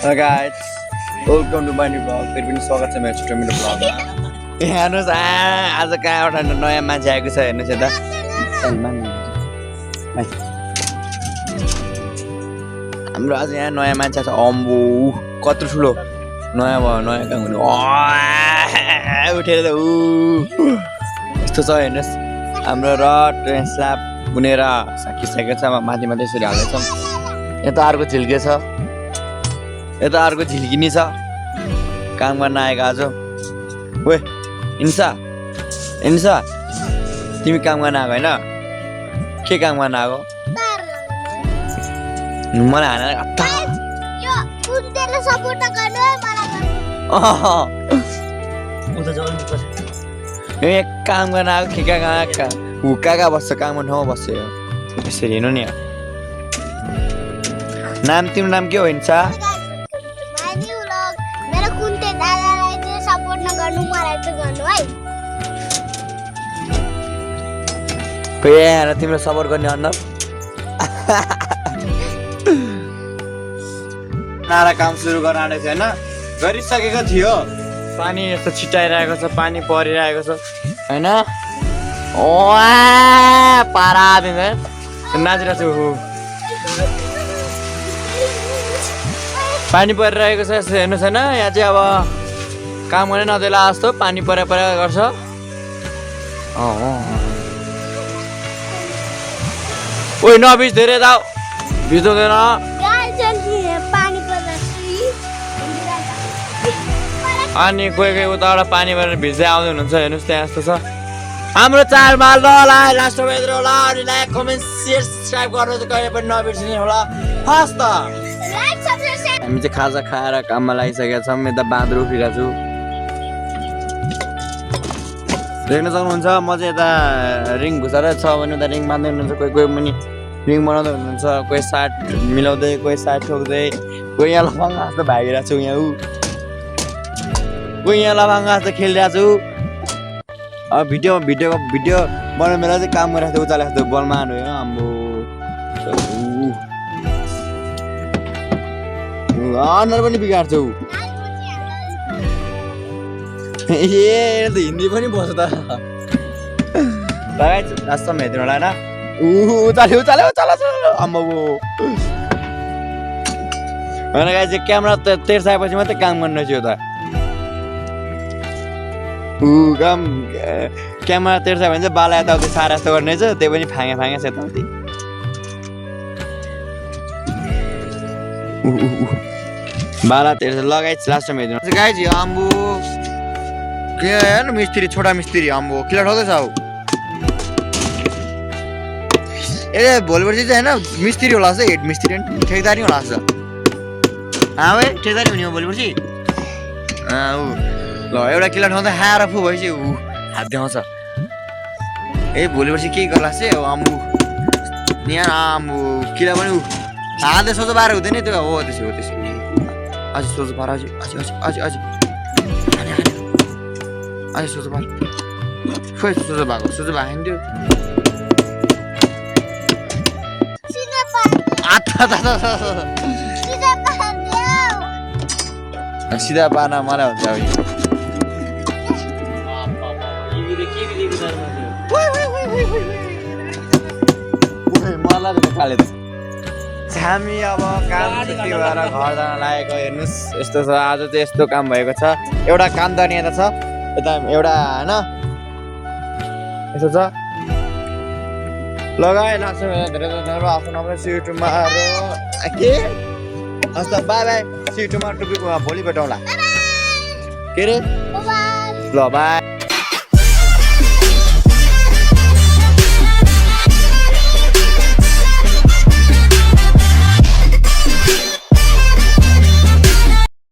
Hello guys, welcome to my new vlog. फेरि पनि स्वागत छ मेरो छोटो मेरो vlogमा। हेर्नुस् आज कहाँ एउटा नयाँ मान्छे आएको छ हेर्नुस् यता। हाम्रो आज यहाँ नयाँ मान्छे छ अम्बु कत्रो ठुलो नयाँ भयो नयाँ काम गर्नु उठेर यस्तो छ हेर्नुस् हाम्रो रड स्ल्याब बुनेर सकिसकेको छ माथि माथि यसरी हाल्दैछौँ। यता अर्को झिल्के छ यता अर्को झिल्किनी छ काम गर्न आएको आज। ओए इन्सा इन्सा तिमी काम गर्न आएको होइन के काम गर्न आएको मलाई हानेर काम गर्न आएको के कहाँ बस्छ कामको ठाउँमा बस्छ यसरी हेर्नु नि नाम तिम्रो नाम के हो इन्सा तिम्रो सपोर्ट गर्ने अनुहार नारा काम सुरु गर्न आँटेको छ होइन गरिसकेको थियो पानी यस्तो छिटाइरहेको छ पानी परिरहेको छ होइन पारा दिन्छ नाचिरहेको छु पानी परिरहेको छ यस्तो हेर्नुहोस् होइन यहाँ चाहिँ अब काम गर्ने नदेला जस्तो पानी परे गर्छ। ओइ नभिज धेरै दाउ भिजाउँदैन अनि कोही उताबाट पानी परेर भिज्दै आउँदै हुनुहुन्छ हेर्नुहोस् त्यहाँ यस्तो छ हाम्रो चाडबाड होला लास्ट बेद्रो होला अनि लाइक कमेन्ट सेयर सब्सक्राइब गर्नु चाहिँ कहिले पनि नबिर्सिनु होला हस् त। हामी चाहिँ खाजा खाएर काममा लागिसकेका छौँ यता बाँदर उठिरहेको छु देख्न सक्नुहुन्छ म चाहिँ यता रिङ घुसाएर छ भने उता रिङ बाँध्दै हुनुहुन्छ कोही पनि रिङ बनाउँदै हुनुहुन्छ कोही साट मिलाउँदै कोही साट ठोक्दै कोही यहाँ लफाङ्गा जस्तो भागिरहेको छु यहाँ कोही यहाँ लफाङ्गा जस्तो खेलिरहेको छु अब भिडियो बनाउने बेला चाहिँ काम गरिरहेको थियो उचालेको थियो बलमा हानु आम्बो अनुहार पनि बिगार्छौ ए त हिन्दी पनि बस्छ त लास्टमा हेर्नु होला होइन उचाल्यो आम्बो होइन गाई चाहिँ क्यामेरा तेर्साएपछि मात्रै काम गर्नु रहेछ यो त काम क्यामेरा तेर्सायो भने चाहिँ बाला यताउति सारा जस्तो गर्ने छ त्यही पनि फाँगे छ यताउति बाला तेर्सा लगाइछ लास्टमा हेर्नु गाई चाहिँ आम्बो के हेर्नु मिस्त्री छोटा मिस्त्री आम्बो किला ठोक्दैछ हौ ए भोलिपर्सि चाहिँ होइन मिस्त्री होला जस्तो हेड मिस्त्री ठेकदारी होला जस्तो भाइ ठेकदारी हुने हो भोलिपर्सि ल एउटा किला ठाउँदा खाएर फु भएपछि हात देखाउँछ ए भोलिपर्सि केही गर्ला चाहिँ आम्बु यहाँ आम्बु किला पनि हातले सोझो पारेर हुँदैन त्यो हो त्यसो अझै सोझो पार अझै सोझो पार खोइ सोझो भएको छैन त्यो सिधा पार्न मलाई हुन्छ हामी अब काम छुट्टी भएर घर जान लागेको हेर्नुहोस् यस्तो छ आज चाहिँ यस्तो काम भएको छ एउटा काम गर्ने यता छ यता एउटा होइन यस्तो छ लगाए लाग्छ धेरै आफ्नो नम्बर सियुट्युबमा के हस् त बाई बाई सियुट्युबमा टुपिको भोलि भेटौँला के अरे ल बाई।